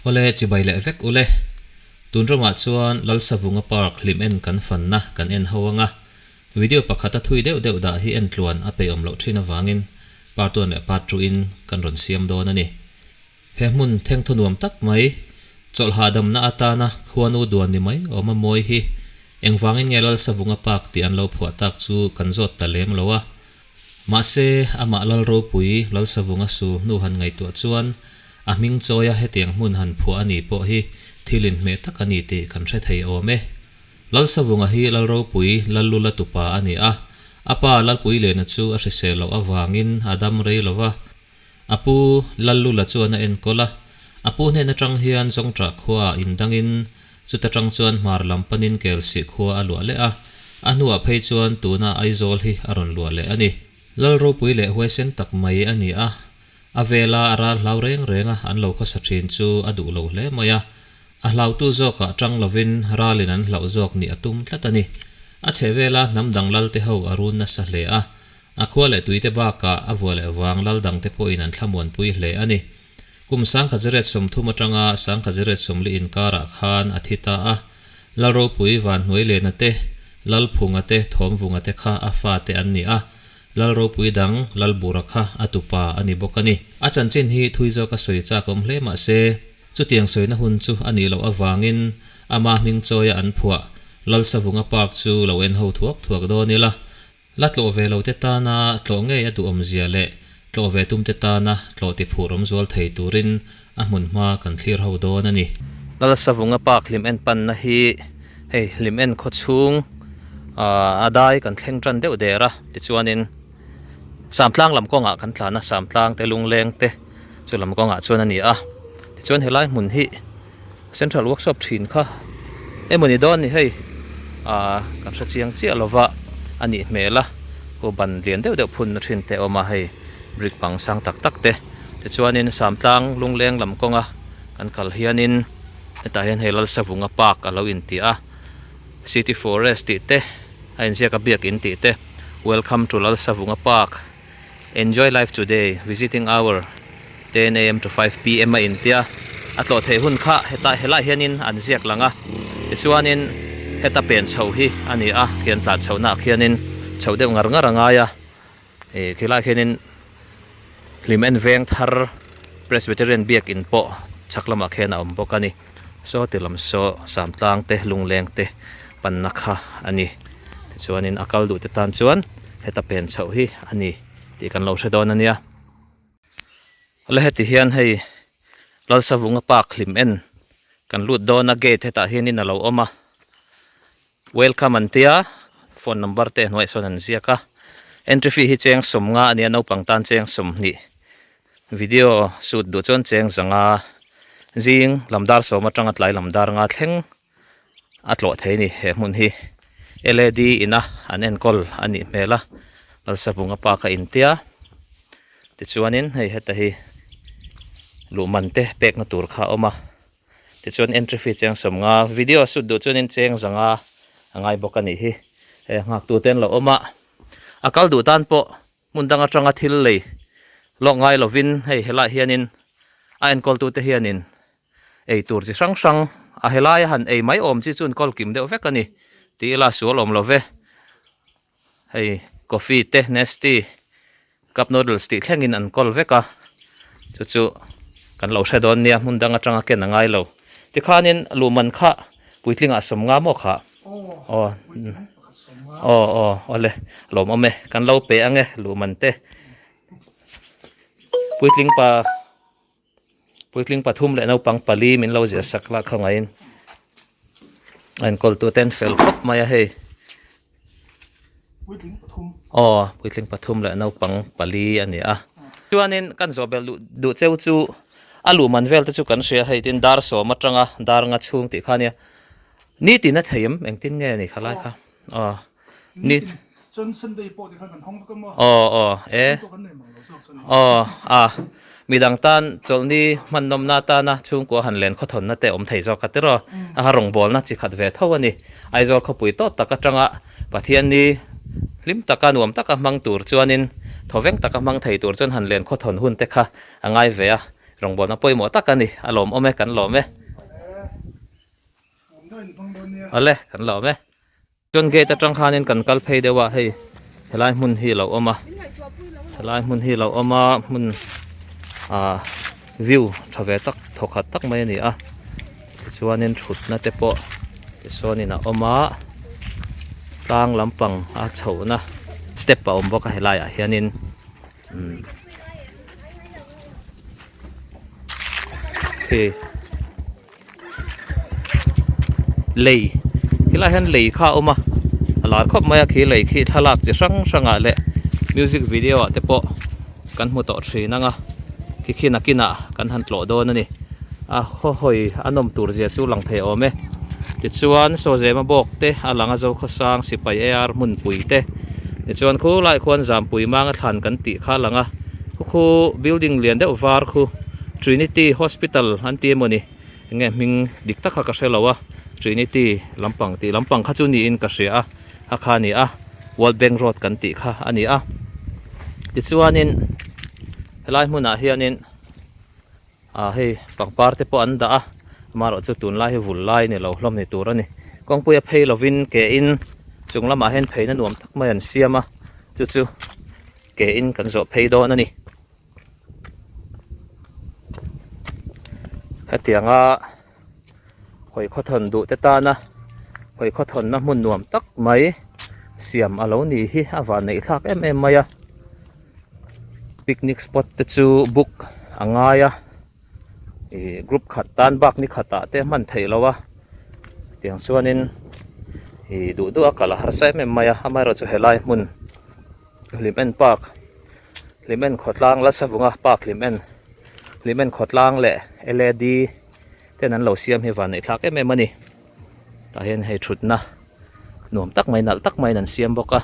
ole chibai le vek ule tunroma chuan Lalsavunga Park Hlimen kan fanna kan en hawanga video pakhata thui deuh da hi en tluan a pe om lo thina wangin parton le patru in kan ron siam don ani he hmun thengthaw nuam tak mai chawlh hahdamna atana khuanu duan ni mai oma moi hi engwangin nge Lalsavunga Park ti an lo phua tak chu kan zot talem lowa ma se ama lalro pui Lalsavunga su nu han ngai tu chuan a ming choya hetiang hmun han phu ani po hi thilin me tak ani te kan thre thei ome Lalsavunga hi lalro pui lallula tupa ani a apa lalpui le na chu a hrisel lo awangin adam rei lova apu lallula chu na en kola apu ne na tang hian zongtra khwa indangin chuta tang chuan mar lampanin kelsi khwa alu le a anua phei chuan tuna aizol hi aron lu le ani lalro pui le huaisen tak mai ani a avela ara laureng renga an lo kha sathin chu adu lo hle maya a hlau tu zoka tang lovin ralin an hlau zok ni atum tlatani a chevela namdang lalte ho arun na sa hle a akhwale tuite ba ka avole awang lal dang te po in an thlamon pui hle ani kum sang khazret som thuma tanga sang khazret som li in kara khan athita a lalro pui van hnuai le na te lal phunga te thom vunga te kha afa te an ni a lalro pui dang lal burakha atupa ani bokani a chanchin hi thuizo ka soicha kom hle ma se chutiang soina hun chu ani lo awangin ama ming choya an phua Lalsavunga Park chu lo en ho thuak do ni la latlo ve lo te ta na tlo nge atu om zia le tlo ve tum te ta na tlo ti phurom zol thei turin a hmunhma kan thlir ho do na ni Lalsavunga Park Hlimen pan na hi hei Hlimen kho chung adai kan thleng tran deuh dera ti chuanin samtlang lam konga kan thlana samtlang te lungleng te chu lam konga chuan ani a ti chuan helai hmun hi central workshop thin kha emoni don ni hei kan thra chiang chi alova ani mela ko ban lian deuh phun na thin te oma hei brick pang sang tak tak te ti chuanin samtlang lungleng lam konga kan kal hianin eta hian hei Lalsavunga Park alo in ti a city forest ti te ain sia ka biak in ti te welcome to Lalsavunga Park enjoy life today visiting hour 10 am to 5 pm in tia atlo thei hun kha heta hela hianin an ziak langa chuanin heta pen chho hi ani a hian tla chhona khianin chhode ngar anga ya khila khianin Hlimen veng thar presbyterian biak in po chaklama khena om bokani so tilam so samtlang te lungleng te pannakha ani chuanin akal du te tan chuan heta pen chho hi ani ti kan lo thedon ania le heti hian hei Lalsavunga Park Hlimen kan lut do na gate heta hianin alo oma welcome antia phone number te noi son an ziaka entry fee hi cheng som nga ania no pangtan cheng som ni video shoot du chon cheng zanga jing lamdar so ma tanga tlai lamdar nga thleng atlo thei ni he mun hi led ina an enkol ani mela Lalsavunga Park a intia ti chuanin hei heta hi luman te pek na tur kha oma ti chuan entry fee cheng som nga video shoot du chuan in cheng zanga angai bokani hi ngak tu ten lo oma akal du tan po mundanga tanga thil lei lo ngai lovin hei hela hianin a enkol tu te hianin ei tur chi sang sang a helai han ei mai om chi chun kol kim deuh vekani ti la sual om love hei coffee te nasty cup noodles ti thlengin an kol veka chu kan lo thedon nia mundanga tanga ken angai lo ti khanin luman kha puitlinga som nga mo kha ole lom ome kan lo pe ange luman te puitling pathum le no pang pali min lo je sakla khangain an kol tu ten fel khop maya he puitling pathum le no pang pali ani a chuanin kan zobel du cheu chu alu man vel te chu kan sia hei tin dar so matanga dar nga chung ti khania ni ti na theim engtin nge ni khalai kha ni Johnson Day po di kan hong ka mo midang tan cholni mannom na ta na chung ko hanlen kho thon na te om thei zo katero a rong bol na chi khat ve thawani aizol kho pui to takatanga pathian ni lim taka nuam taka mang tur chuanin thoveng taka mang thei tur chon hanlen kho thon hun te kha angai ve a rong bon apoi mo tak ani alom ome kan lom e ale kan lom e chon gate atang khanin kan kal phei dewa hei helai hmun hi lo oma helai hmun hi lo oma hmun view thave tak thokhat tak mai ani a chuanin thutna te po tisawnina oma tlang lampang a chhona step pa om boka helai a hianin lei hilai han lei kha oma alar khop maya khi lei khi thalak chi sang sanga le music video te po kan mu to thina nga khi nakina kan han tlo do na ni a hoi anom tur je chu lang the ome ti chuan so je ma bok te alanga zo kho sang sipai ar hmunpui te ti chuan khu lai khon jam pui manga thlan kan ti kha langa khu building lian de var khu Trinity Hospital an ti moni nge ming dik tak ka shelawa Trinity lampang kha chu ni in ka ria a kha ni a World Bank Road kan ti kha ani a ti chuanin helai hmuna hianin hei pangpar te po an da a maro chu tun lai hi vul lai ni lo hlom ni tur ani kongpui a phei lovin ke in chunglama hen pheina nuam tak mai an siama chu ke in kan zo phei do na ni hatianga hoi khothon du te ta na hoi khothon na hmun nuam tak mai siam alo ni hi awan nei thak em maya picnic spot te chu book angaya group khat tan bak ni khata te man thei lawa tiang chuanin du akala har sai em maya amaro chu helai hmun Hlimen Park Hlimen khotlang Lalsavunga Park Hlimen khotlang le LED tenan lo siam hi van nei thak em ani ta hen hei thutna nuam tak mai nal tak mai nan siam boka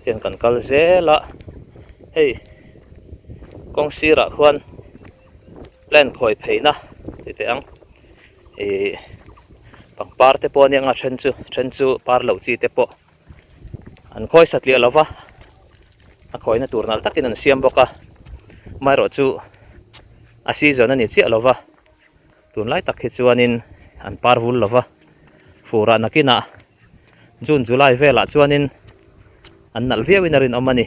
tiang kan kal zela hei kong sira khuan plan khoi pheina ti te ang pangpar te po nianga then chu par lo chi te po an khoi satli lova a khoi na turnal takin an siam boka mai ro chu a season ani chi lova tun lai tak hi chuanin an par vul lova fura nakina June July vela chuanin an nal viawin rin omani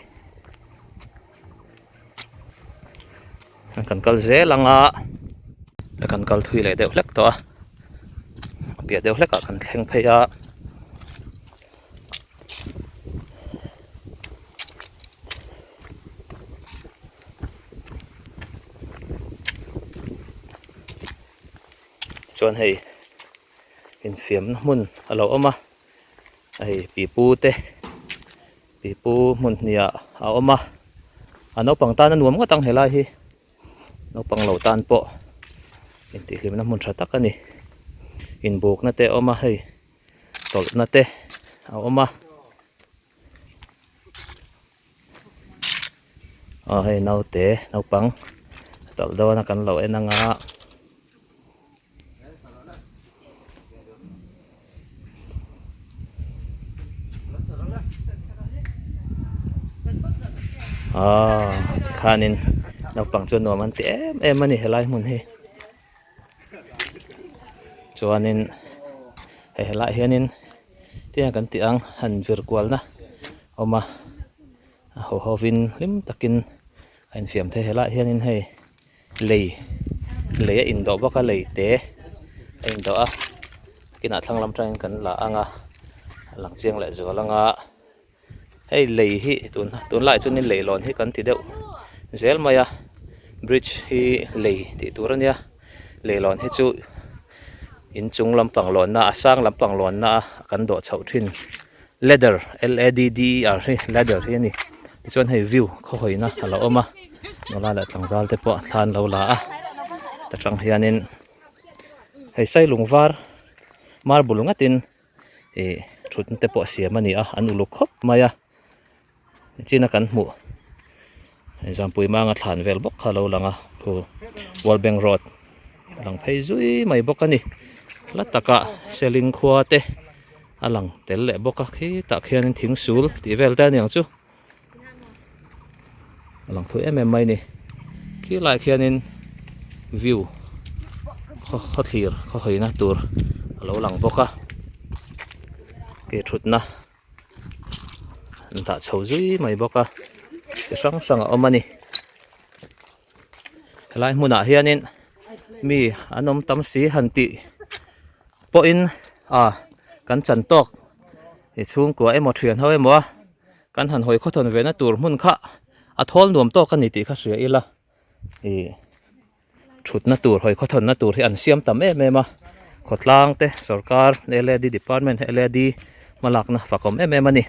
an kan kal zelanga la kan kal thui le deuh hlek to a bia deuh hleka kan thleng pheia chuan hei in fiam hmun alo oma hei pipu hmunhnia a oma anopang tan nuam nga tang helai hi nopang lo tan po in ti hlim na hmun tha tak ani in buk na te oma hei tol na te a oma hei naute nopang tol do na kan lo enanga khanin nopang chu nuam an ti em ani helai hmun hi chuanin helai hianin tia kan ti ang han vir kwal na oma hovin lim takin an fiam the helai hianin hei lei in do boka lei te in do a kina thanglam tang kan la anga lang chiang le zo langa hei lei hi tun lai chunin lei lon hi kan ti deuh zel maya bridge hi lei ti turania lei lon hi chu in chung lampang lon na asang lampang lon na kan do chho thin ladder LADDER hi ladder hi ni chuan hei view kho hoina alo oma nola la tlangdal te po thlan lo la a ta tang hianin hei sai lungvar mar bulungatin thut te po siam ani a an uluk khop maya china kan hmu jampui manga thlan vel bok khalo langa thu World Bank Road lang phei zui mai bok ani lataka selling khua te alang tel le boka khi ta khian thing sul ti vel ta niang chu alang thui em mai ni khi lai khian in view kho thlir kho hoina tur alo lang boka ke thutna ta chho zui mai boka chi sang sang omani helai hmuna hianin mi anom tam si hanti po in kan chan tok e chung ko emo thian ho emo kan han hoi khothon ve na tur hmun kha a thol nuam to kan ni ti kha ria ila e thut na tur hoi khothon na tur hi an siam tam em em a khotlang te sarkar led department led malak na fakom em em ani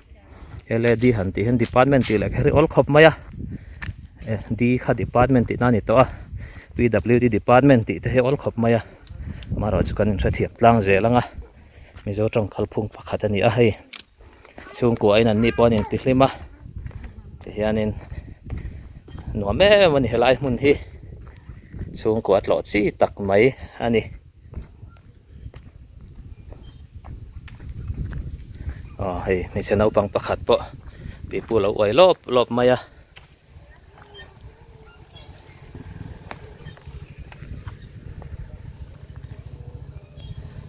led han ti hen department ti la khari ol khop maya di kha department ti na ni to a pwd department ti te he ol khop maya maro chu kan tha thiap tlang je langa mizo tong khalphung pakhat ani a hei chung ko ainan ni pon in ti hlima te hianin nuam me mani helai hmun hi chung ko atlo chi tak mai ani hei mi se nau pang pakhat po pi pu lo oi lop maya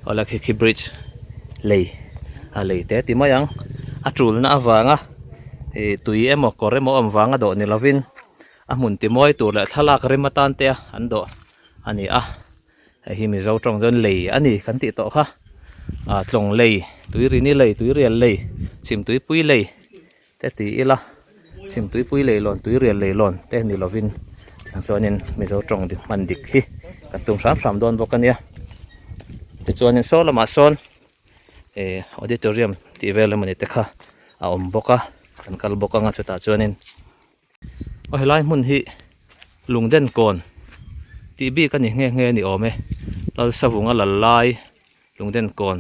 ola khi bridge lei lei te ti mayang atul na awanga tui emo koremo amwanga do ni lovin a hmun ti moi tur la thalak rematan te an do ani hi mi zo tong jon lei ani kan ti to kha tlong lei tui ri ni lei tui rial lei chim tui pui lei te ti ila chim tui pui lei lon tui rial lei lon te ni lovin ang sonin mi zo tong di man dik hi kan tum sam don bokania te chuan in solama son auditorium ti vel mani te kha a om boka kan kal boka nga chuta chuan in helai hmun hi lungden kon ti bi kan ni nge ni ome Lalsavunga lalai lungden kon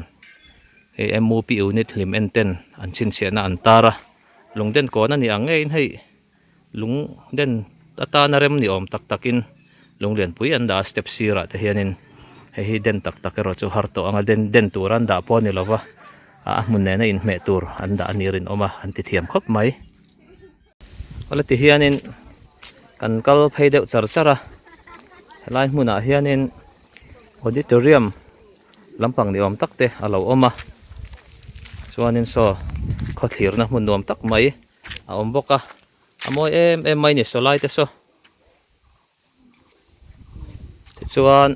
MOP unit Hlimen-a an chin siana antara lungden kon ani ange in hei lungden atana rem ni om tak takin lunglen pui an da step sira te hianin hei den tak tak ero chu har to anga den turan da po ni lova hmun ne na in me tur an da anirin oma an ti thiam khop mai wala ti hianin kan kal phei deuh charchara helai hmuna hianin auditorium lampang ni om takte alo oma chuanin so kho thlir na hmun nuam tak mai a om boka amoi em mai ni so lai te so ti chuan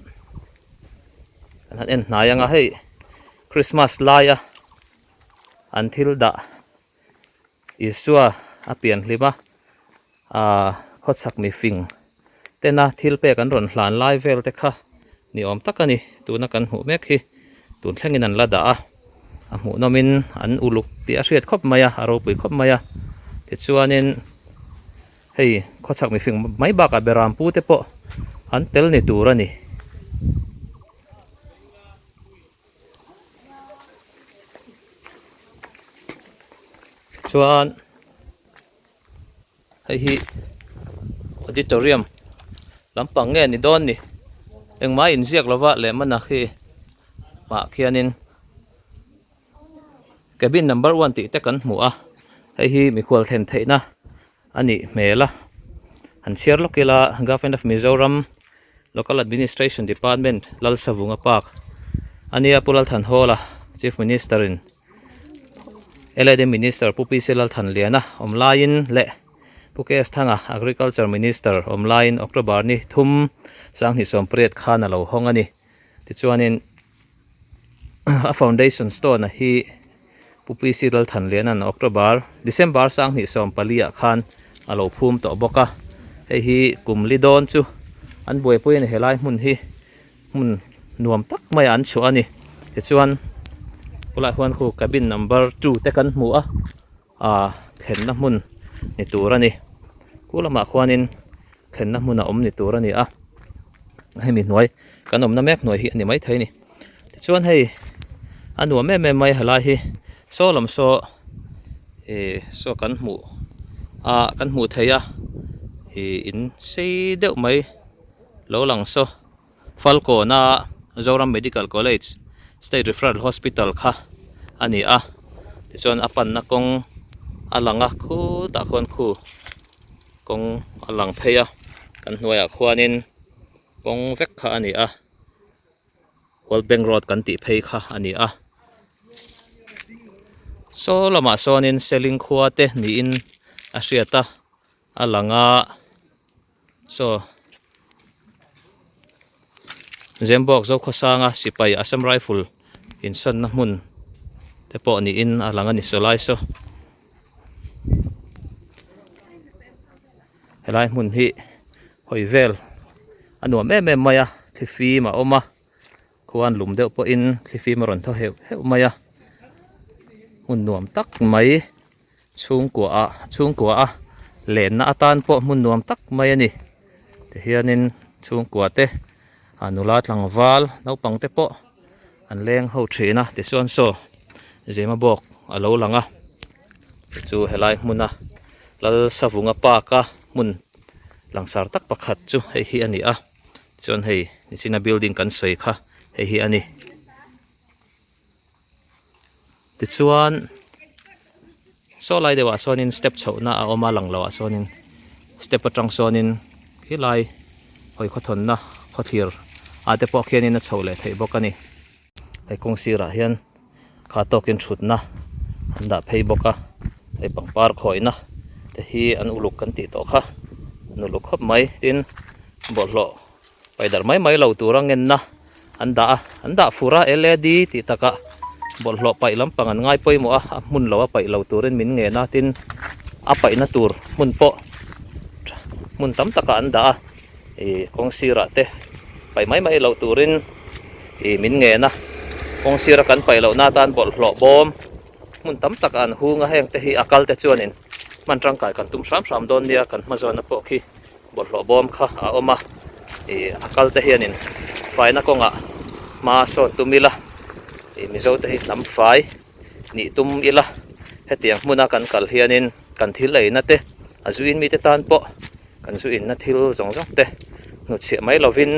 kan en hnaianga hei Christmas laia until da isua apian hlima khochak mi fing tena thil pe kan ron hlan lai vel te kha ni om takani tuna kan hu mek hi tun thlengin an lada a hmu nomin an uluk ti a hriat khop maya aro pui khop maya ti chuanin hei khochak mi fing mai baka beram pu te po an tel ni turani chuan hi auditorium lampang nge ni don ni engma in ziak lova le mana khi ma khianin cabin number 1 ti te kan hmu a hi mi khwal then theina ani mela an share lokela government of Mizoram local administration department Lalsavunga Park ania pulal than hola chief minister in LD minister pupi selal than liana omlain le pukes thanga agriculture minister omlain October ni thum sang ni sompret khana lo hongani ti chuanin a foundation store na hi pupi selal than liana na October December sang ni sompalia khan alo phum to boka hi kumli don chu an boi poin helai hmun hi hmun nuam tak mai an chu ani ti chuan pula huan khu cabin number 2 te kan hmu thlen na hmun ni turani kulama khwanin thlen na hmun a om ni turani hemi hnuai kan om na mek hnuai hi ani mai thaini chuan hei anuam me mai halai hi solam so so kan hmu kan hmu theia hi in sei deuh mai lo lang so falco na Zoram Medical College State Referral Hospital kha ani a tichuan apan na kong alanga khu ta khon khu kong alang pheia kan hnuaiah khuanin kong vek kha ani a World Bank Road kan ti phei kha ani a so lama sonin selling khuate ni in a hriata alanga so zembok zo khosanga sipai asam rifle in san na hmun te po ni in alanga ni solai so helai hmun hi hoivel anuam em maya thifi ma oma khuan lum deuh po in thifi ma ron tho heu maya hmun nuam tak mai chung kwa a len na atan po hmun nuam tak mai ani te hianin chung kwa te anula tlangval naupang te po an leng ho thina ti chuan so zema bok alo langa chu helai hmuna Lalsavunga Park a hmun langsar tak pakhat chu hei hi ani a chuan hei ni china building kan soi kha hei hi ani ti chuan so lai dewa sonin step chawlh a oma lang lawa sonin step atang sonin hilai hoi khathon na khathir ate po khianin a chawlh thei bok ani hei kong sira hian khatokin thutna anda phei boka hei pangpar khoina te hi an uluk kan ti to kha an uluk khop mai tin bolhlo paidar mai lo turang en na anda fura led ti taka bolhlo pai lampang an ngai poimo a hmun lo a pai lo turin min nge na tin a pai na tur hmun po hmun tam taka anda e kong sira te pai mai lo turin e min nge na kong sira kan pai lo na tan bolhlo bom hmun tam taka an hunga heng te hi akal te chuanin man tangkai kan tum sam don dia kan mazona po khi bolhlo bom kha a oma e akal te hianin faina konga ma so tumila e mizo te hi lam fai ni tum ila hetiang hmuna kan kal hianin kan thil leina te azuin mi te tan po kan zuin na thil zong te nu che mai lovin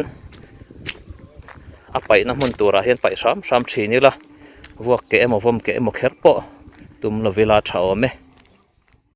a pai na hmun tura hian pai sam thinila vuak ke emo vom ke emo kher po tum lovila thawme